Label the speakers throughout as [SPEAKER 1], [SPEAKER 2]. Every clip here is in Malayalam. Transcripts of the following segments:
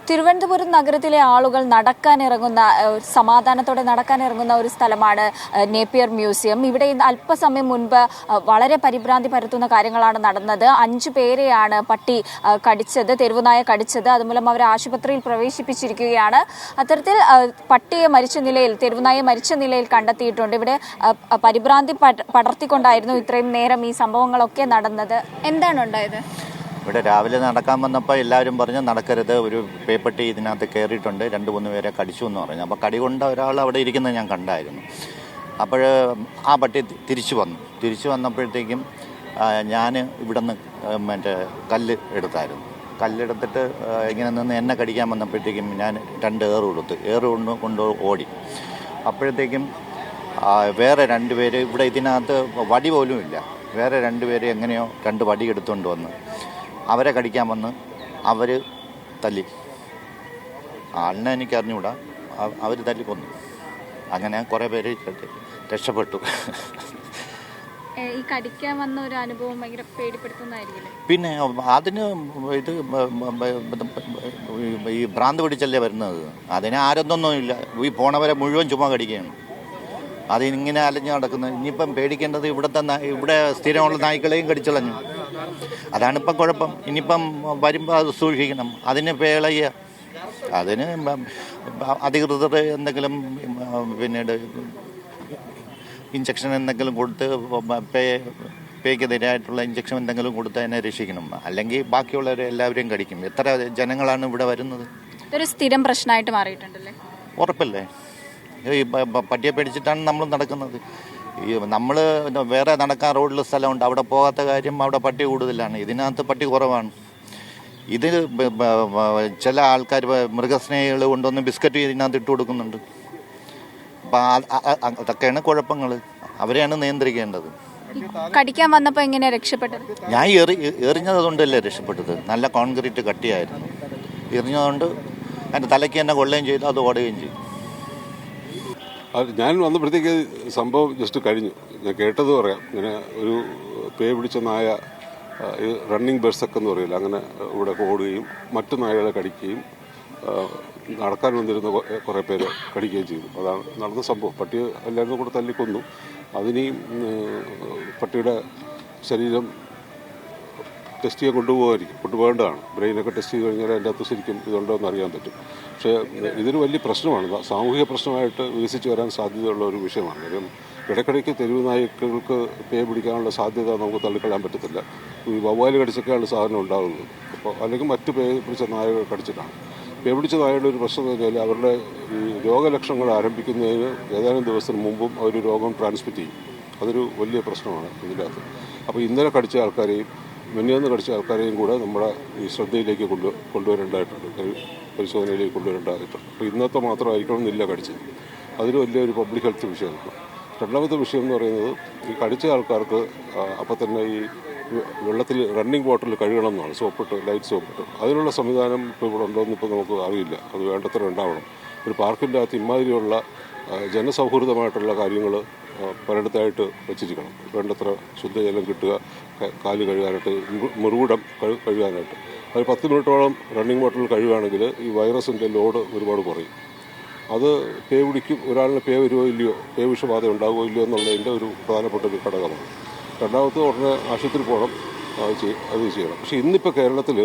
[SPEAKER 1] തിരുവനന്തപുരം നഗരത്തിലെ ആളുകൾ സമാധാനത്തോടെ നടക്കാനിറങ്ങുന്ന ഒരു സ്ഥലമാണ് നേപ്പിയർ മ്യൂസിയം. ഇവിടെ അല്പസമയം മുൻപ് വളരെ പരിഭ്രാന്തി പരത്തുന്ന കാര്യങ്ങളാണ് നടന്നത്. 5 പേരെയാണ് പട്ടി കടിച്ചത്, തെരുവുനായ കടിച്ചത്. അതുമൂലം അവരെ ആശുപത്രിയിൽ പ്രവേശിപ്പിച്ചിരിക്കുകയാണ്. അത്തരത്തിൽ തെരുവുനായ മരിച്ച നിലയിൽ കണ്ടെത്തിയിട്ടുണ്ട്. ഇവിടെ പരിഭ്രാന്തി പടർത്തിക്കൊണ്ടായിരുന്നു ഇത്രയും നേരം ഈ സംഭവങ്ങളൊക്കെ നടന്നത്. എന്താണ് ഉണ്ടായത്?
[SPEAKER 2] ഇവിടെ രാവിലെ നടക്കാൻ വന്നപ്പോൾ എല്ലാവരും പറഞ്ഞു നടക്കരുത്, ഒരു പേപ്പട്ടി ഇതിനകത്ത് കയറിയിട്ടുണ്ട്, 2-3 പേരെ കടിച്ചു എന്ന് പറഞ്ഞു. അപ്പോൾ കടി കൊണ്ട ഒരാൾ അവിടെ ഇരിക്കുന്നത് ഞാൻ കണ്ടായിരുന്നു. അപ്പോൾ ആ പട്ടി തിരിച്ചു വന്നപ്പോഴത്തേക്കും ഞാൻ ഇവിടെ നിന്ന് മറ്റേ കല്ലെടുത്തിട്ട് ഇങ്ങനെ നിന്ന് എന്നെ കടിക്കാൻ വന്നപ്പോഴത്തേക്കും ഞാൻ 2 ഏറ് കൊണ്ട് ഓടി. അപ്പോഴത്തേക്കും വേറെ 2 പേര് ഇവിടെ ഇതിനകത്ത് വടി പോലും ഇല്ല, വേറെ 2 പേര് എങ്ങനെയോ 2 വടി എടുത്തുകൊണ്ട് വന്ന് അവരെ കടിക്കാൻ വന്ന് അവർ തല്ലി. ആളിനെ എനിക്ക് അറിഞ്ഞുകൂടാ, അവർ തല്ലിക്കൊന്നു. അങ്ങനെ കുറേ പേര് രക്ഷപ്പെട്ടു.
[SPEAKER 1] ഈ കടിക്കാൻ വന്ന ഒരു അനുഭവം ഭയങ്കര പേടിപ്പെടുത്തുന്നതായിരിക്കില്ലേ?
[SPEAKER 2] പിന്നെ അതിന് ഇത് ഈ ഭ്രാന്ത് പിടിച്ചല്ലേ വരുന്നത്. അതിന് ആരൊന്നൊന്നുമില്ല, ഈ പോണവരെ മുഴുവൻ ചുമ്മാ കടിക്കുകയാണ്. അതിങ്ങനെ അലഞ്ഞു നടക്കുന്നത്. ഇനിയിപ്പം പേടിക്കേണ്ടത് ഇവിടെ സ്ഥിരമുള്ള നായ്ക്കളെയും കടിച്ചളഞ്ഞു. അതാണിപ്പം കുഴപ്പം. ഇനിയിപ്പം വരുമ്പോൾ അത് സൂക്ഷിക്കണം. അതിന് പേളയ്യ, അതിന് അധികൃതർ എന്തെങ്കിലും പിന്നീട് ഇഞ്ചക്ഷൻ എന്തെങ്കിലും കൊടുത്ത് പേക്കെതിരായിട്ടുള്ള ഇഞ്ചക്ഷൻ എന്തെങ്കിലും കൊടുത്ത് അതിനെ രക്ഷിക്കണം. അല്ലെങ്കിൽ ബാക്കിയുള്ളവരെ എല്ലാവരെയും കടിക്കും. എത്ര ജനങ്ങളാണ് ഇവിടെ വരുന്നത്?
[SPEAKER 1] ഇതൊരു സ്ഥിരം പ്രശ്നമായിട്ട് മാറിയിട്ടുണ്ടല്ലേ?
[SPEAKER 2] ഉറപ്പല്ലേ? ഈ പട്ടിയെ പേടിച്ചിട്ടാണ് നമ്മൾ നടക്കുന്നത്. നമ്മൾ വേറെ നടക്കാൻ റോഡിൽ സ്ഥലമുണ്ട്, അവിടെ പോകാത്ത കാര്യം അവിടെ പട്ടി കൂടുതലാണ്. ഇതിനകത്ത് പട്ടി കുറവാണ്. ഇത് ചില ആൾക്കാർ മൃഗസ്നേഹികൾ കൊണ്ടുവന്ന് ബിസ്ക്കറ്റ് ഇതിനകത്ത് ഇട്ട് കൊടുക്കുന്നുണ്ട്. അപ്പം അതൊക്കെയാണ് കുഴപ്പങ്ങൾ. അവരെയാണ് നിയന്ത്രിക്കേണ്ടത്.
[SPEAKER 1] കടിക്കാൻ വന്നപ്പോൾ എങ്ങനെയാണ് രക്ഷപ്പെട്ടത്?
[SPEAKER 2] ഞാൻ എറിഞ്ഞതുകൊണ്ടല്ലേ രക്ഷപ്പെട്ടത്. നല്ല കോൺക്രീറ്റ് കട്ടിയായിരുന്നു. എറിഞ്ഞതുകൊണ്ട് അതിൻ്റെ തലയ്ക്ക് തന്നെ കൊള്ളുകയും ചെയ്തു, അത് ഓടുകയും ചെയ്തു.
[SPEAKER 3] ഞാൻ വന്നപ്പോഴത്തേക്ക് സംഭവം ജസ്റ്റ് കഴിഞ്ഞു. ഞാൻ കേട്ടത് പറയാം. ഇങ്ങനെ ഒരു പേ പിടിച്ച നായ, റണ്ണിങ് ബേഴ്സൊക്കെ എന്ന് പറയില്ല, അങ്ങനെ ഇവിടെ ഓടുകയും മറ്റു നായകളെ കടിക്കുകയും നടക്കാൻ വന്നിരുന്ന കുറേ പേര് കടിക്കുകയും ചെയ്തു. അതാണ് നടന്ന സംഭവം. പട്ടിയെ എല്ലാവരും കൂടെ തല്ലിക്കൊന്നു. അതിനെയും പട്ടിയുടെ ശരീരം ടെസ്റ്റ് ചെയ്യാൻ കൊണ്ടുപോകേണ്ടതാണ്. ബ്രെയിനൊക്കെ ടെസ്റ്റ് ചെയ്ത് കഴിഞ്ഞാൽ അതിൻ്റെ അകത്ത് ശരിക്കും ഇതുണ്ടോ എന്ന് അറിയാൻ പറ്റും. പക്ഷേ ഇതൊരു വലിയ പ്രശ്നമാണ്, സാമൂഹിക പ്രശ്നമായിട്ട് വികസിച്ച് വരാൻ സാധ്യതയുള്ള ഒരു വിഷയമാണ്. കാര്യം ഇടയ്ക്കിടയ്ക്ക് തെരുവ് നായ്ക്കൾക്ക് പേ പിടിക്കാനുള്ള സാധ്യത നമുക്ക് തള്ളിക്കളയാൻ പറ്റത്തില്ല. ഈ വവ്വാല് കടിച്ചൊക്കെയാണ് സാധനം ഉണ്ടാകുന്നത്. അപ്പോൾ അല്ലെങ്കിൽ മറ്റ് പേ പിടിച്ച നായകൾ കടിച്ചിട്ടാണ്. പേ പിടിച്ച നായകളുടെ ഒരു പ്രശ്നം എന്ന് വെച്ചാൽ അവരുടെ ഈ രോഗലക്ഷണങ്ങൾ ആരംഭിക്കുന്നതിന് ഏതാനും ദിവസത്തിന് മുമ്പും അവർ രോഗം ട്രാൻസ്മിറ്റ് ചെയ്യും. അതൊരു വലിയ പ്രശ്നമാണ് ഇതിനകത്ത്. അപ്പോൾ ഇന്നലെ കടിച്ച ആൾക്കാരെയും മിനിഞ്ഞാന്ന് കടിച്ച ആൾക്കാരെയും കൂടെ നമ്മുടെ ഈ ശ്രദ്ധയിലേക്ക് കൊണ്ടുവരേണ്ടതായിട്ടുണ്ട്, പരിശോധനയിലേക്ക് കൊണ്ടുവരേണ്ടതായിട്ടുണ്ട്. അപ്പോൾ ഇന്നത്തെ മാത്രമായിരിക്കണം എന്നില്ല കടിച്ചത്. അതൊരു വലിയൊരു പബ്ലിക് ഹെൽത്ത് വിഷയമാണ്. രണ്ടാമത്തെ വിഷയം എന്ന് പറയുന്നത്, ഈ കടിച്ച ആൾക്കാർക്ക് അപ്പോൾ തന്നെ ഈ വെള്ളത്തിൽ റണ്ണിങ് വാട്ടറിൽ കഴുകണം എന്നാണ്, സോപ്പിട്ട്, ലൈറ്റ് സോപ്പിട്ട്. അതിനുള്ള സംവിധാനം ഇപ്പോൾ ഇവിടെ ഉണ്ടോയെന്ന് ഇപ്പോൾ നമുക്ക് അറിയില്ല. അത് വേണ്ടത്ര ഉണ്ടാവണം. ഒരു പാർക്കിൻ്റെ അകത്ത് ഇമാതിരിയുള്ള ജനസൗഹൃദമായിട്ടുള്ള കാര്യങ്ങൾ പലയിടത്തായിട്ട് വച്ചിരിക്കണം. വേണ്ടത്ര ശുദ്ധജലം കിട്ടുക, കാല് കഴുകാനായിട്ട്, മുറിവിടം കഴുകാനായിട്ട്. അത് 10 മിനിറ്റോളം റണ്ണിങ് വാട്ടറിൽ കഴുകുകയാണെങ്കിൽ ഈ വൈറസിൻ്റെ ലോഡ് ഒരുപാട് കുറയും. അത് പേ പിടിക്കും, ഒരാളിന് പേ വരുമോ ഇല്ലയോ, പേ വിഷബാധ ഉണ്ടാകുമോ ഇല്ലയോ എന്നുള്ളതിൻ്റെ ഒരു പ്രധാനപ്പെട്ട ഒരു ഘടകമാണ്. രണ്ടാമത്തെ ഉടനെ ആശുപത്രി പോകണം, അത് ചെയ്യണം. പക്ഷേ ഇന്നിപ്പോൾ കേരളത്തിൽ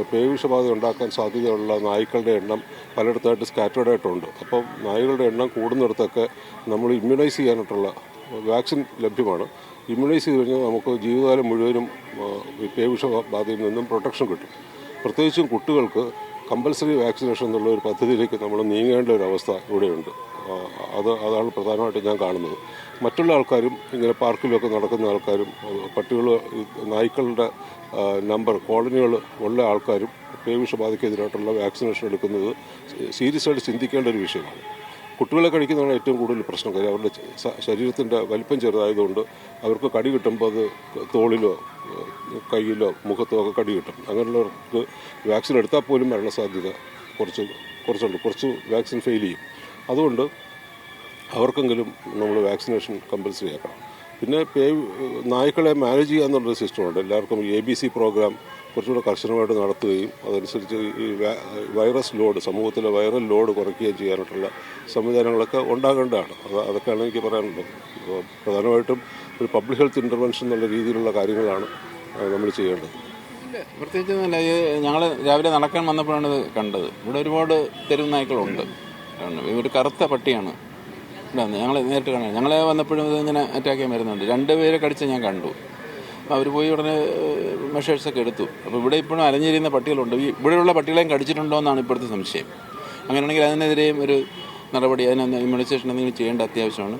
[SPEAKER 3] പേ വിഷബാധ ഉണ്ടാക്കാൻ സാധ്യതയുള്ള നായ്ക്കളുടെ എണ്ണം പലയിടത്തായിട്ട് സ്കാറ്റേർഡായിട്ടുണ്ട്. അപ്പം നായ്ക്കളുടെ എണ്ണം കൂടുന്നിടത്തൊക്കെ നമ്മൾ ഇമ്മ്യൂണൈസ് ചെയ്യാനായിട്ടുള്ള വാക്സിൻ ലഭ്യമാണ്. ഇമ്മ്യൂണൈസ് ചെയ്ത് കഴിഞ്ഞാൽ നമുക്ക് ജീവിതകാലം മുഴുവനും ഈ പേ വിഷബാധയിൽ നിന്നും പ്രൊട്ടക്ഷൻ കിട്ടും. പ്രത്യേകിച്ചും കുട്ടികൾക്ക് കമ്പൽസറി വാക്സിനേഷൻ എന്നുള്ള ഒരു പദ്ധതിയിലേക്ക് നമ്മൾ നീങ്ങേണ്ട ഒരു അവസ്ഥ ഇവിടെയുണ്ട്. അതാണ് പ്രധാനമായിട്ട് ഞാൻ കാണുന്നത്. മറ്റുള്ള ആൾക്കാരും ഇങ്ങനെ പാർക്കിലൊക്കെ നടക്കുന്ന ആൾക്കാരും നായ്ക്കളുടെ നമ്പർ കോളനികൾ ഉള്ള ആൾക്കാരും പേ വിഷബാധയ്ക്കെതിരായിട്ടുള്ള വാക്സിനേഷൻ എടുക്കുന്നത് സീരിയസ് ആയിട്ട് ചിന്തിക്കേണ്ട ഒരു വിഷയമാണ്. കുട്ടികളെ കടിക്കുന്നതാണ് ഏറ്റവും കൂടുതൽ പ്രശ്നം. കാര്യം അവരുടെ ശരീരത്തിൻ്റെ വലിപ്പം ചെറുതായതുകൊണ്ട് അവർക്ക് കടി കിട്ടുമ്പോൾ അത് തോളിലോ കയ്യിലോ മുഖത്തോ ഒക്കെ കടി കിട്ടും. അങ്ങനെയുള്ളവർക്ക് വാക്സിൻ എടുത്താൽ പോലും മരണസാധ്യത കുറച്ച് വാക്സിൻ ഫെയിൽ ചെയ്യും. അതുകൊണ്ട് അവർക്കെങ്കിലും നമ്മൾ വാക്സിനേഷൻ കമ്പൽസറി ആക്കണം. പിന്നെ നായ്ക്കളെ മാനേജ് ചെയ്യുക എന്നുള്ളൊരു സിസ്റ്റമുണ്ട്. എല്ലാവർക്കും ABC പ്രോഗ്രാം കുറച്ചുകൂടെ കർശനമായിട്ട് നടത്തുകയും അതനുസരിച്ച് ഈ വൈറസ് ലോഡ്, സമൂഹത്തിലെ വൈറൽ ലോഡ് കുറയ്ക്കുകയും ചെയ്യാനായിട്ടുള്ള സംവിധാനങ്ങളൊക്കെ ഉണ്ടാകേണ്ടതാണ്. അതൊക്കെയാണ് എനിക്ക് പറയാനുള്ളത്. അപ്പോൾ പ്രധാനമായിട്ടും ഒരു പബ്ലിക് ഹെൽത്ത് ഇൻ്റർവെൻഷൻ എന്നുള്ള രീതിയിലുള്ള കാര്യങ്ങളാണ് നമ്മൾ ചെയ്യേണ്ടത്.
[SPEAKER 4] പ്രത്യേകിച്ച് ഞങ്ങൾ രാവിലെ നടക്കാൻ വന്നപ്പോഴാണ് ഇത് കണ്ടത്. ഇവിടെ ഒരുപാട് തെരുവ് നായ്ക്കളുണ്ട്. ഒരു കറുത്ത പട്ടിയാണ് ഇവിടെ വന്നത്. ഞങ്ങൾ നേരിട്ട് കാണാൻ ഞങ്ങൾ വന്നപ്പോഴും ഇത് ഇങ്ങനെ അറ്റാക്ക് ചെയ്യാൻ വരുന്നുണ്ട്. 2 പേരെ കടിച്ച് ഞാൻ കണ്ടു. അപ്പോൾ അവർ പോയി ഉടനെ മെഷേഴ്സൊക്കെ എടുത്തു. അപ്പോൾ ഇവിടെ ഇപ്പോഴും അലഞ്ഞിരിക്കുന്ന പട്ടികളുണ്ട്. ഇവിടെയുള്ള പട്ടികളെയും കടിച്ചിട്ടുണ്ടോ എന്നാണ് ഇപ്പോഴത്തെ സംശയം. അങ്ങനെയാണെങ്കിൽ അതിനെതിരെയും ഒരു നടപടി, അതിനൊന്ന് ഇമ്മ്യൂണൈസേഷൻ എന്തെങ്കിലും ചെയ്യേണ്ട അത്യാവശ്യമാണ്.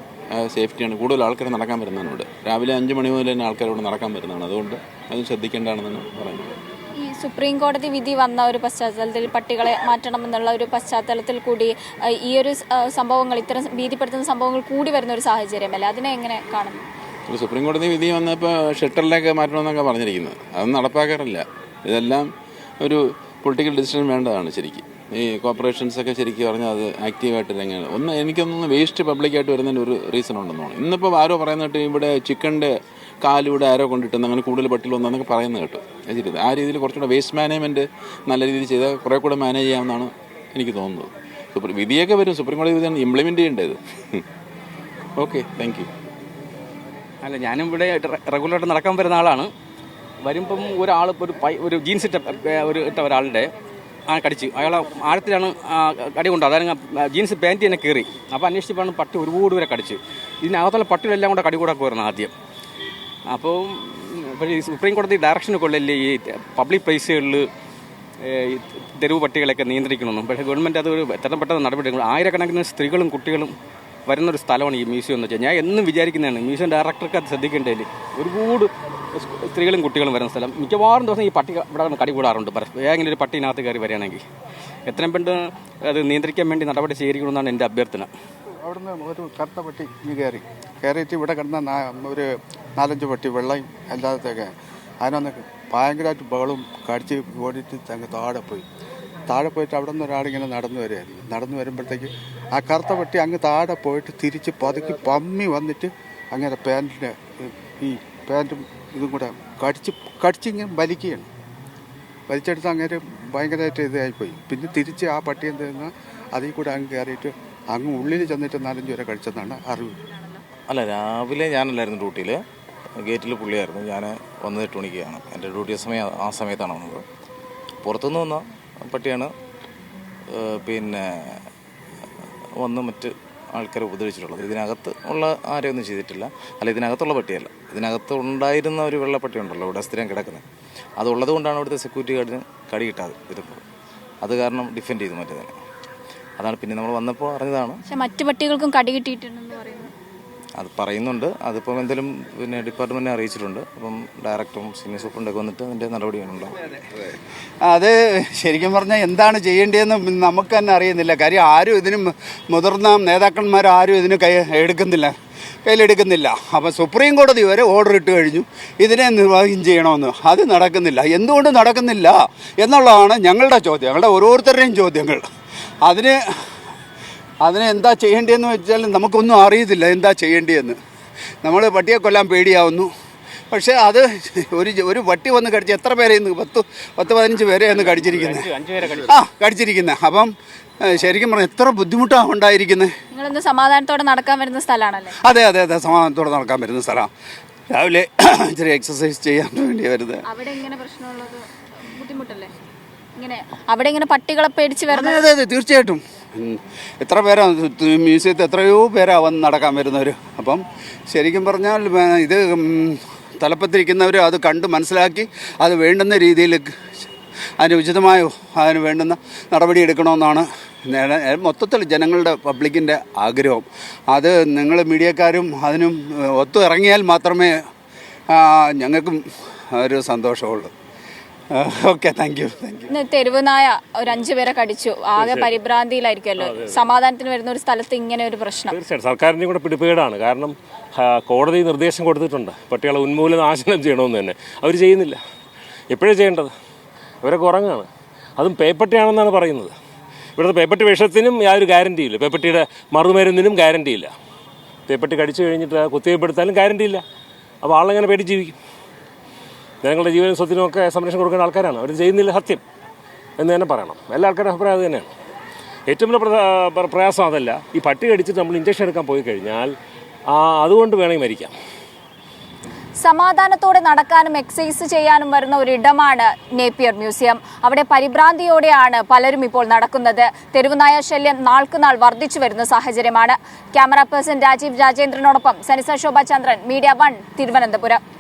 [SPEAKER 4] സേഫ്റ്റിയാണ്. കൂടുതൽ ആൾക്കാർ നടക്കാൻ വരുന്നതാണ് ഇവിടെ. രാവിലെ 5 മണി മുതൽ തന്നെ ആൾക്കാർ ഇവിടെ നടക്കാൻ വരുന്നതാണ്. അതുകൊണ്ട് അത് ശ്രദ്ധിക്കേണ്ടതാണെന്നാണ് പറയുന്നത്.
[SPEAKER 1] ഈ സുപ്രീം കോടതി വിധി വന്ന ഒരു പശ്ചാത്തലത്തിൽ പട്ടികളെ മാറ്റണമെന്നുള്ള ഒരു പശ്ചാത്തലത്തിൽ കൂടി ഈ ഒരു സംഭവങ്ങൾ, ഇത്തരം ഭീതിപ്പെടുത്തുന്ന സംഭവങ്ങൾ കൂടി വരുന്ന ഒരു സാഹചര്യമല്ലേ, അതിനെ എങ്ങനെ കാണുന്നു?
[SPEAKER 4] ഒരു സുപ്രീം കോടതി വിധി വന്നപ്പോൾ ഷട്ടറിലേക്ക് മാറ്റണമെന്നൊക്കെ പറഞ്ഞിരിക്കുന്നത്. അതൊന്നും നടപ്പാക്കാറില്ല. ഇതെല്ലാം ഒരു പൊളിറ്റിക്കൽ ഡിസിഷൻ വേണ്ടതാണ് ശരിക്കും. ഈ കോർപ്പറേഷൻസൊക്കെ ശരിക്കും പറഞ്ഞാൽ അത് ആക്റ്റീവായിട്ട് എങ്ങനെയാണ് എനിക്കൊന്നും വേസ്റ്റ് പബ്ലിക്കായിട്ട് വരുന്നതിന് ഒരു റീസൺ ഉണ്ടെന്ന് തോന്നുന്നു. ഇന്നിപ്പോൾ ആരോ പറയുന്നിട്ട് ഇവിടെ ചിക്കൻ്റെ കാലിവിടെ ആരോ കൊണ്ടിട്ടെന്ന് അങ്ങനെ കൂടുതൽ പട്ടികൾ വന്നെന്നൊക്കെ പറയുന്നത് കേട്ടോ. ശരി, ആ രീതിയിൽ കുറച്ചുകൂടെ വേസ്റ്റ് മാനേജ്മെൻറ്റ് നല്ല രീതിയിൽ ചെയ്താൽ കുറേ കൂടെ മാനേജ് ചെയ്യാമെന്നാണ് എനിക്ക് തോന്നുന്നത്. വിധിയൊക്കെ വരും. സുപ്രീം കോടതി വിധിയാണ് ഇംപ്ലിമെൻറ്റ് ചെയ്യേണ്ടത്. Okay, thank you.
[SPEAKER 5] അല്ല, ഞാനും ഇവിടെ റെഗുലറായിട്ട് നടക്കാൻ വരുന്ന ആളാണ്. വരുമ്പം ഒരാൾ ഒരു ജീൻസ് ഇട്ട ഒരാളുടെ കടിച്ച്, അയാളെ ആഴത്തിലാണ് കടി കൊണ്ട്, അതായത് ജീൻസ് പാൻറ്റ് തന്നെ കയറി. അപ്പോൾ അന്വേഷിച്ചപ്പോഴാണ് പട്ടി ഒരുപാട് വരെ കടിച്ച്. ഇതിനകത്തുള്ള പട്ടികളെല്ലാം കൂടെ കടി കൂടാക്കി വരുന്നത് ആദ്യം. അപ്പോൾ ഈ സുപ്രീം കോടതി ഡയറക്ഷനൊക്കെ ഉള്ളല്ലേ ഈ പബ്ലിക് പ്ലേസുകളിൽ തെരുവ് പട്ടികളൊക്കെ നിയന്ത്രിക്കണമെന്നും. പക്ഷേ ഗവൺമെൻറ് അത് എത്രയും പെട്ടെന്ന് നടപടികൾ. ആയിരക്കണക്കിന് സ്ത്രീകളും കുട്ടികളും വരുന്നൊരു സ്ഥലമാണ് ഈ മ്യൂസിയം എന്ന് വെച്ചാൽ. ഞാൻ എന്നും വിചാരിക്കുന്നതാണ് മ്യൂസിയം ഡയറക്ടർക്ക് അത് ശ്രദ്ധിക്കേണ്ടതിൽ. ഒരുപാട് സ്ത്രീകളും കുട്ടികളും വരുന്ന സ്ഥലം. മിക്കവാറും ദിവസം ഈ പട്ടി ഇവിടെ കടി കൂടാറുണ്ട്. ഏതെങ്കിലും ഒരു പട്ടിനകത്ത് കയറി വരികയാണെങ്കിൽ എത്രയും പെട്ടെന്ന് അത് നിയന്ത്രിക്കാൻ വേണ്ടി നടപടി സ്വീകരിക്കണമെന്നാണ് എൻ്റെ അഭ്യർത്ഥന.
[SPEAKER 6] അവിടുന്ന് ഒരു കറുത്ത പട്ടി കയറിയിട്ട് ഇവിടെ കിടന്ന ഒരു 4-5 പട്ടി വെള്ളയും അല്ലാതൊക്കെ അതിനൊന്ന് ഭയങ്കരമായിട്ട് ബഹളും കടിച്ച് ഓടിയിട്ട് അങ്ങ് താഴെ പോയിട്ട് അവിടെ നിന്ന് ഒരാളിങ്ങനെ നടന്നു വരുമ്പോഴത്തേക്ക് ആ കറുത്ത പട്ടി അങ്ങ് താഴെ പോയിട്ട് തിരിച്ച് പതുക്കി പമ്മി വന്നിട്ട് അങ്ങനെ പാൻറ്റിൻ്റെ ഈ പാൻറ്റും ഇതും കൂടെ കടിച്ചിങ്ങനെ വലിച്ചെടുത്ത് അങ്ങനെ ഭയങ്കരമായിട്ട് ഇതായിപ്പോയി. പിന്നെ തിരിച്ച് ആ പട്ടി എന്ത് ചെയ്യുന്ന അതിൽ കൂടെ അങ്ങ് കയറിയിട്ട് അങ്ങ് ഉള്ളിൽ ചെന്നിട്ട് 4-5 വരെ കഴിച്ചെന്നാണ് അറിവ്.
[SPEAKER 7] അല്ല, രാവിലെ ഞാനല്ലായിരുന്നു ഡ്യൂട്ടിയിൽ, ഗേറ്റിൽ പുള്ളിയായിരുന്നു. ഞാൻ വന്നത് 8 മണിക്കാണ്. എൻ്റെ ഡ്യൂട്ടി സമയം ആ സമയത്താണ് വന്നത്. പുറത്തുനിന്ന് വന്ന പട്ടിയാണ് പിന്നെ വന്ന് മറ്റ് ആൾക്കാരെ ഉപദ്രവിച്ചിട്ടുള്ളത്. ഇതിനകത്ത് ഉള്ള ആരെയൊന്നും ചെയ്തിട്ടില്ല. അല്ല, ഇതിനകത്തുള്ള പട്ടിയല്ല. ഇതിനകത്ത് ഉണ്ടായിരുന്ന ഒരു വെള്ളപ്പട്ടി ഉണ്ടല്ലോ ഇവിടെ സ്ഥിരം കിടക്കുന്നത്, അതുള്ളത് കൊണ്ടാണ് അവിടുത്തെ സെക്യൂരിറ്റി ഗാർഡിന് കടി കിട്ടാതെ ഇരുന്നത്. അത് കാരണം ഡിഫെൻഡ് ചെയ്തു മറ്റേതിനെ. അതാണ് പിന്നെ നമ്മൾ വന്നപ്പോൾ അറിഞ്ഞതാണ്.
[SPEAKER 1] പക്ഷെ മറ്റു പട്ടികൾക്കും കടി കിട്ടിയിട്ടുണ്ടെന്ന് പറയുന്നു.
[SPEAKER 7] അത് പറയുന്നുണ്ട്. അതിപ്പം എന്തെങ്കിലും പിന്നെ ഡിപ്പാർട്ട്മെൻറ്റിനെ അറിയിച്ചിട്ടുണ്ട്. അപ്പം ഡയറക്ടറും സീനിയർ സൂപ്രണ്ടൊക്കെ വന്നിട്ട് അതിൻ്റെ നടപടിയാണുണ്ടാവും.
[SPEAKER 6] അത് ശരിക്കും പറഞ്ഞാൽ എന്താണ് ചെയ്യേണ്ടതെന്ന് നമുക്ക് തന്നെ അറിയുന്നില്ല. കാര്യം ആരും ഇതിന് മുതിർന്ന നേതാക്കന്മാരും ഇതിന് കയ്യിലെടുക്കുന്നില്ല. അപ്പം സുപ്രീം കോടതി വരെ ഓർഡർ ഇട്ട് കഴിഞ്ഞു ഇതിനെ നിർവ്വാഹം ചെയ്യണമെന്ന്. അത് നടക്കുന്നില്ല. എന്തുകൊണ്ട് നടക്കുന്നില്ല എന്നുള്ളതാണ് ഞങ്ങളുടെ ചോദ്യം, ഞങ്ങളുടെ ഓരോരുത്തരുടെയും ചോദ്യങ്ങൾ. അതിന് എന്താ ചെയ്യേണ്ടതെന്ന് വെച്ചാൽ നമുക്കൊന്നും അറിയത്തില്ല എന്താ ചെയ്യേണ്ടതെന്ന്. നമ്മൾ പട്ടിയെ കൊല്ലാൻ പേടിയാവുന്നു. പക്ഷേ അത് ഒരു പട്ടി വന്ന് കടിച്ച് എത്ര പേരെ ഇന്ന് 10-15 പേരെയാണ് കടിച്ചിരിക്കുന്നത്. അപ്പം ശരിക്കും പറഞ്ഞാൽ എത്ര ബുദ്ധിമുട്ടാണ് ഉണ്ടായിരിക്കുന്നത്.
[SPEAKER 1] നിങ്ങളൊന്ന് സമാധാനത്തോടെ നടക്കാൻ വരുന്ന സ്ഥലമാണല്ലേ?
[SPEAKER 6] അതെ, സമാധാനത്തോടെ നടക്കാൻ വരുന്ന സ്ഥലമാണ്. രാവിലെ ഇച്ചിരി എക്സസൈസ് ചെയ്യാൻ വേണ്ടി വരുന്നത്.
[SPEAKER 1] അവിടെ ഇങ്ങനെ പ്രശ്നമുള്ളത് ബുദ്ധിമുട്ടല്ലേ? അവിടെ ഇങ്ങനെ പട്ടികളെ പേടിച്ച് വരുന്നത്?
[SPEAKER 6] അതെ, തീർച്ചയായിട്ടും. എത്ര പേരാ മ്യൂസിയത്തിൽ എത്രയോ പേരാ വന്ന് നടക്കാൻ വരുന്നവർ. അപ്പം ശരിക്കും പറഞ്ഞാൽ ഇത് തലപ്പത്തിരിക്കുന്നവർ അത് കണ്ട് മനസ്സിലാക്കി അത് വേണ്ടുന്ന രീതിയിൽ അതിന് ഉചിതമായോ അതിന് വേണ്ടുന്ന നടപടി എടുക്കണമെന്നാണ് മൊത്തത്തിൽ ജനങ്ങളുടെ പബ്ലിക്കിൻ്റെ ആഗ്രഹം. അത് നിങ്ങൾ മീഡിയക്കാരും അതിനും ഒത്തു ഇറങ്ങിയാൽ മാത്രമേ ഞങ്ങൾക്കും ഒരു സന്തോഷമുള്ളൂ. Okay, thank you.
[SPEAKER 1] തെരുവ് നായ ഒരു 5 പേരെ കടിച്ചു. ആകെ പരിഭ്രാന്തിയിലായിരിക്കുമല്ലോ. സമാധാനത്തിന് വരുന്ന ഒരു സ്ഥലത്ത് ഇങ്ങനെ ഒരു പ്രശ്നം
[SPEAKER 8] തീർച്ചയായിട്ടും സർക്കാരിൻ്റെ കൂടെ പിടിപ്പേടാണ്. കാരണം കോടതി നിർദ്ദേശം കൊടുത്തിട്ടുണ്ട് പട്ടികളെ ഉന്മൂലനാശനം ചെയ്യണമെന്ന് തന്നെ. അവർ ചെയ്യുന്നില്ല. എപ്പോഴും ചെയ്യേണ്ടത് അവരൊക്കെ ഉറങ്ങാണ്. അതും പേപ്പട്ടിയാണെന്നാണ് പറയുന്നത്. ഇവിടുത്തെ പേപ്പട്ടി വിഷത്തിനും യാതൊരു ഗ്യാരണ്ടിയില്ല. പേപ്പട്ടിയുടെ മറുമരുന്നിനും ഗ്യാരണ്ടിയില്ല. പേപ്പട്ടി കടിച്ചു കഴിഞ്ഞിട്ട് കുത്തിവയ്പ്പെടുത്താലും ഗ്യാരണ്ടിയില്ല. അപ്പോൾ ആളെങ്ങനെ പേടി ജീവിക്കും? ജനങ്ങളുടെ ജീവനും സ്വത്തിനും ഒക്കെ സംരക്ഷണം കൊടുക്കേണ്ട ആൾക്കാരാണ്. അവർ ചെയ്യുന്നില്ല സത്യം എന്ന് തന്നെ പറയണം. എല്ലാ ആൾക്കാരുടെ അഭിപ്രായം അത് തന്നെയാണ്. ഏറ്റവും വലിയ പ്രയാസം അതല്ല, ഈ പട്ടി കടിച്ചിട്ട് നമ്മൾ ഇഞ്ചക്ഷൻ എടുക്കാൻ പോയി കഴിഞ്ഞാൽ അതുകൊണ്ട് വേണമെങ്കിൽ മരിക്കാം.
[SPEAKER 1] സമാധാനത്തോടെ നടക്കാനും എക്സസൈസ് ചെയ്യാനും വരുന്ന ഒരിടമാണ് നേപ്പിയർ മ്യൂസിയം. അവിടെ പരിഭ്രാന്തിയോടെയാണ് പലരും ഇപ്പോൾ നടക്കുന്നത്. തെരുവുനായ ശല്യം നാൾക്കുനാൾ വർദ്ധിച്ചു വരുന്ന സാഹചര്യമാണ്. ക്യാമറ പേഴ്സൺ രാജീവ് രാജേന്ദ്രനോടൊപ്പം സനിസ ശോഭ ചന്ദ്രൻ, മീഡിയ 1, തിരുവനന്തപുരം.